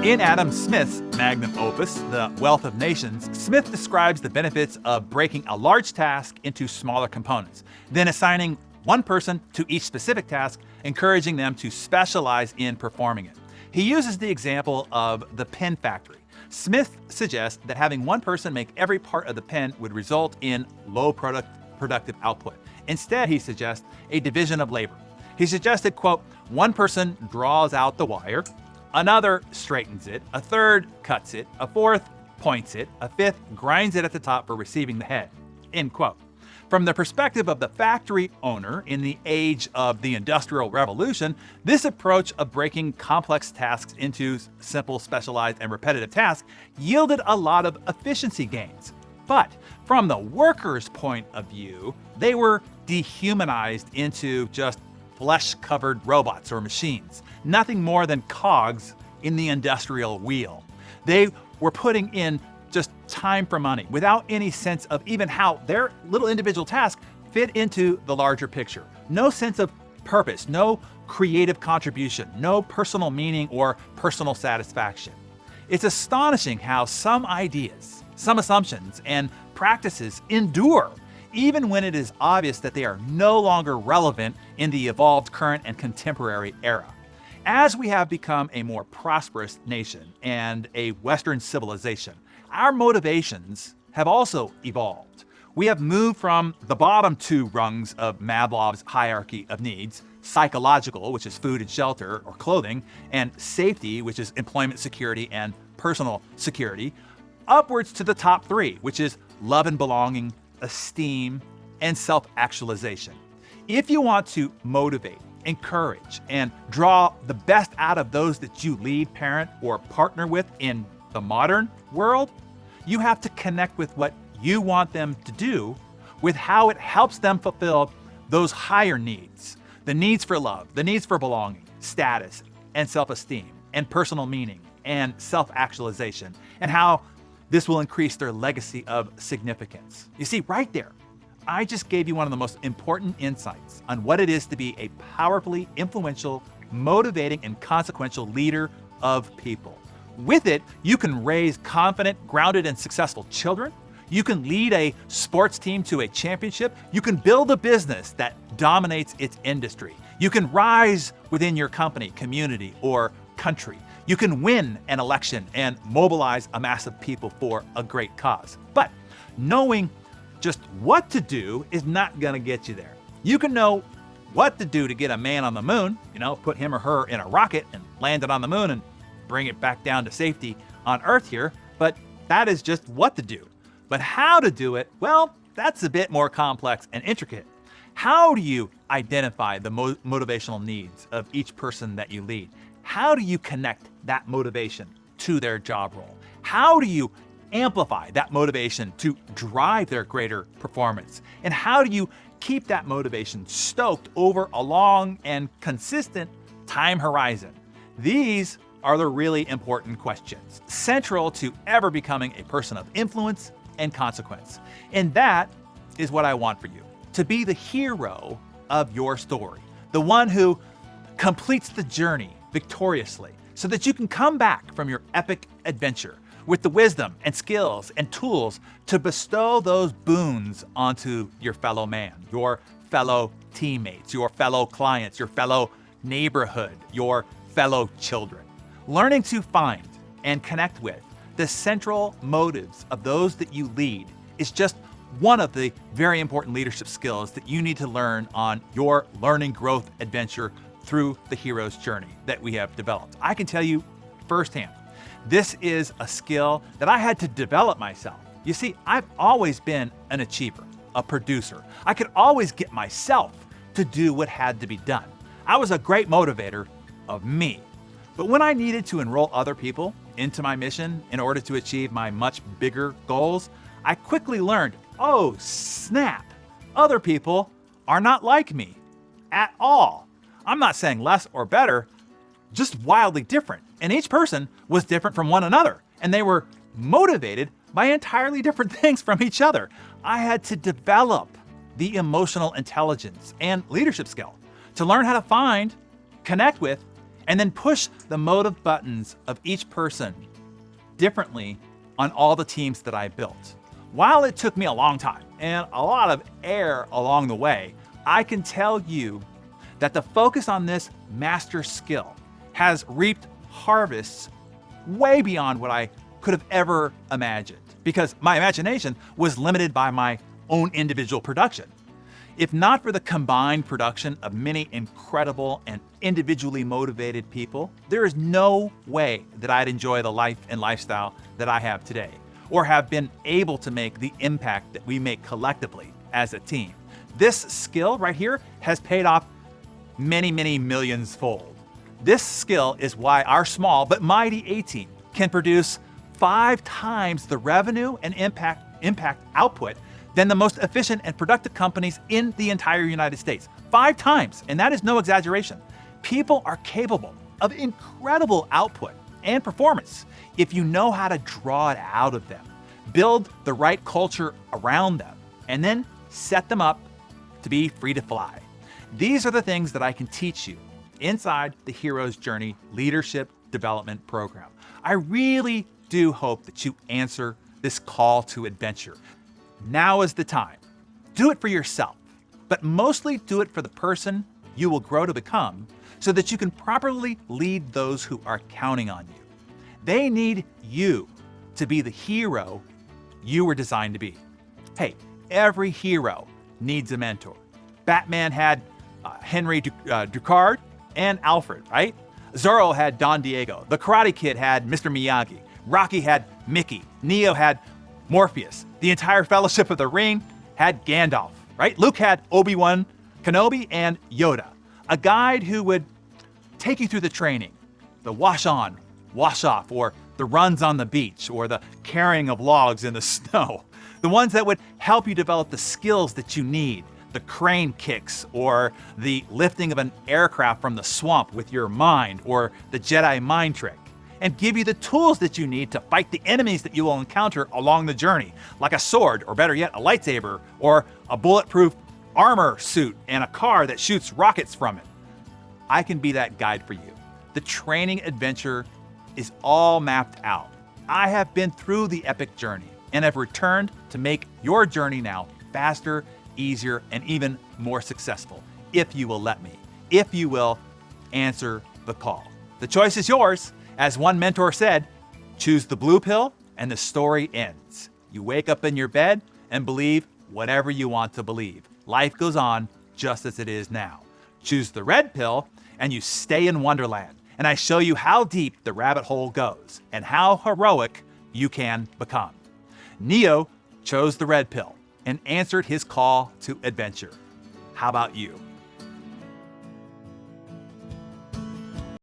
In Adam Smith's magnum opus, The Wealth of Nations, Smith describes the benefits of breaking a large task into smaller components, then assigning one person to each specific task, encouraging them to specialize in performing it. He uses the example of the pen factory. Smith suggests that having one person make every part of the pen would result in low productive output. Instead, he suggests a division of labor. He suggested, quote, one person draws out the wire, another straightens it, a third cuts it, a fourth points it, a fifth grinds it at the top for receiving the head, end quote. From the perspective of the factory owner in the age of the Industrial Revolution, this approach of breaking complex tasks into simple, specialized, and repetitive tasks yielded a lot of efficiency gains. But from the worker's point of view, they were dehumanized into just flesh-covered robots or machines, nothing more than cogs in the industrial wheel. They were putting in just time for money without any sense of even how their little individual task fit into the larger picture. No sense of purpose, no creative contribution, no personal meaning or personal satisfaction. It's astonishing how some ideas, some assumptions, and practices endure even when it is obvious that they are no longer relevant in the evolved current and contemporary era. As we have become a more prosperous nation and a Western civilization, our motivations have also evolved. We have moved from the bottom two rungs of Maslow's hierarchy of needs, psychological, which is food and shelter or clothing, and safety, which is employment security and personal security, upwards to the top three, which is love and belonging, esteem, and self-actualization. If you want to motivate, encourage, and draw the best out of those that you lead, parent, or partner with in the modern world, you have to connect with what you want them to do with how it helps them fulfill those higher needs. The needs for love, the needs for belonging, status, and self-esteem, and personal meaning, and self-actualization, and how this will increase their legacy of significance. You see, right there, I just gave you one of the most important insights on what it is to be a powerfully influential, motivating, and consequential leader of people. With it, you can raise confident, grounded, and successful children. You can lead a sports team to a championship. You can build a business that dominates its industry. You can rise within your company, community, or country. You can win an election and mobilize a mass of people for a great cause. But knowing just what to do is not going to get you there. You can know what to do to get a man on the moon, put him or her in a rocket and land it on the moon and bring it back down to safety on Earth here, but that is just what to do. But how to do it, well, that's a bit more complex and intricate. How do you identify the motivational needs of each person that you lead? How do you connect that motivation to their job role? How do you amplify that motivation to drive their greater performance? And how do you keep that motivation stoked over a long and consistent time horizon? These are the really important questions, central to ever becoming a person of influence and consequence. And that is what I want for you, to be the hero of your story, the one who completes the journey victoriously so that you can come back from your epic adventure with the wisdom and skills and tools to bestow those boons onto your fellow man, your fellow teammates, your fellow clients, your fellow neighborhood, your fellow children. Learning to find and connect with the central motives of those that you lead is just one of the very important leadership skills that you need to learn on your learning growth adventure through the hero's journey that we have developed. I can tell you firsthand, this is a skill that I had to develop myself. You see, I've always been an achiever, a producer. I could always get myself to do what had to be done. I was a great motivator of me. But when I needed to enroll other people into my mission in order to achieve my much bigger goals, I quickly learned, oh snap, other people are not like me at all. I'm not saying less or better, just wildly different. And each person was different from one another, and they were motivated by entirely different things from each other. I had to develop the emotional intelligence and leadership skill to learn how to find, connect with, and then push the motive buttons of each person differently on all the teams that I built. While it took me a long time and a lot of air along the way, I can tell you that the focus on this master skill has reaped harvests way beyond what I could have ever imagined, because my imagination was limited by my own individual production. If not for the combined production of many incredible and individually motivated people, there is no way that I'd enjoy the life and lifestyle that I have today, or have been able to make the impact that we make collectively as a team. This skill right here has paid off many, many millions fold. This skill is why our small but mighty A-Team can produce 5 times the revenue and impact output than the most efficient and productive companies in the entire United States. 5 times, and that is no exaggeration. People are capable of incredible output and performance if you know how to draw it out of them, build the right culture around them, and then set them up to be free to fly. These are the things that I can teach you inside the Hero's Journey Leadership Development Program. I really do hope that you answer this call to adventure. Now is the time. Do it for yourself, but mostly do it for the person you will grow to become so that you can properly lead those who are counting on you. They need you to be the hero you were designed to be. Hey, every hero needs a mentor. Batman had Henry Ducard and Alfred, right? Zorro had Don Diego. The Karate Kid had Mr. Miyagi. Rocky had Mickey. Neo had Morpheus. The entire Fellowship of the Ring had Gandalf, right? Luke had Obi-Wan Kenobi and Yoda, a guide who would take you through the training, the wash on, wash off, or the runs on the beach, or the carrying of logs in the snow, the ones that would help you develop the skills that you need, the crane kicks, or the lifting of an aircraft from the swamp with your mind, or the Jedi mind trick, and give you the tools that you need to fight the enemies that you will encounter along the journey, like a sword, or better yet, a lightsaber, or a bulletproof armor suit and a car that shoots rockets from it. I can be that guide for you. The training adventure is all mapped out. I have been through the epic journey and have returned to make your journey now faster, easier, and even more successful, if you will let me, if you will answer the call. The choice is yours. As one mentor said, choose the blue pill and the story ends. You wake up in your bed and believe whatever you want to believe. Life goes on just as it is now. Choose the red pill and you stay in Wonderland. And I show you how deep the rabbit hole goes and how heroic you can become. Neo chose the red pill and answered his call to adventure. How about you?